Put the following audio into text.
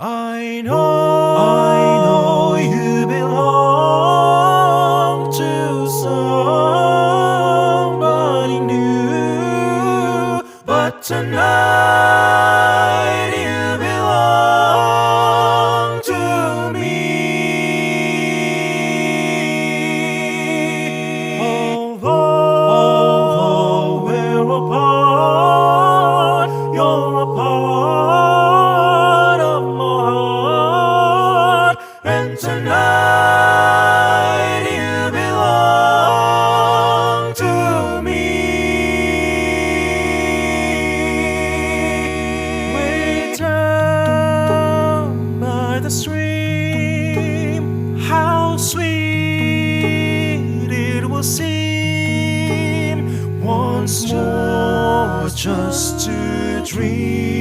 I know you belong to somebody new, but tonight you belong to me. Although we're apart, you're a part of my heart, and tonight you belong to me. Way down by the stream, how sweet it will seem once more just to dream.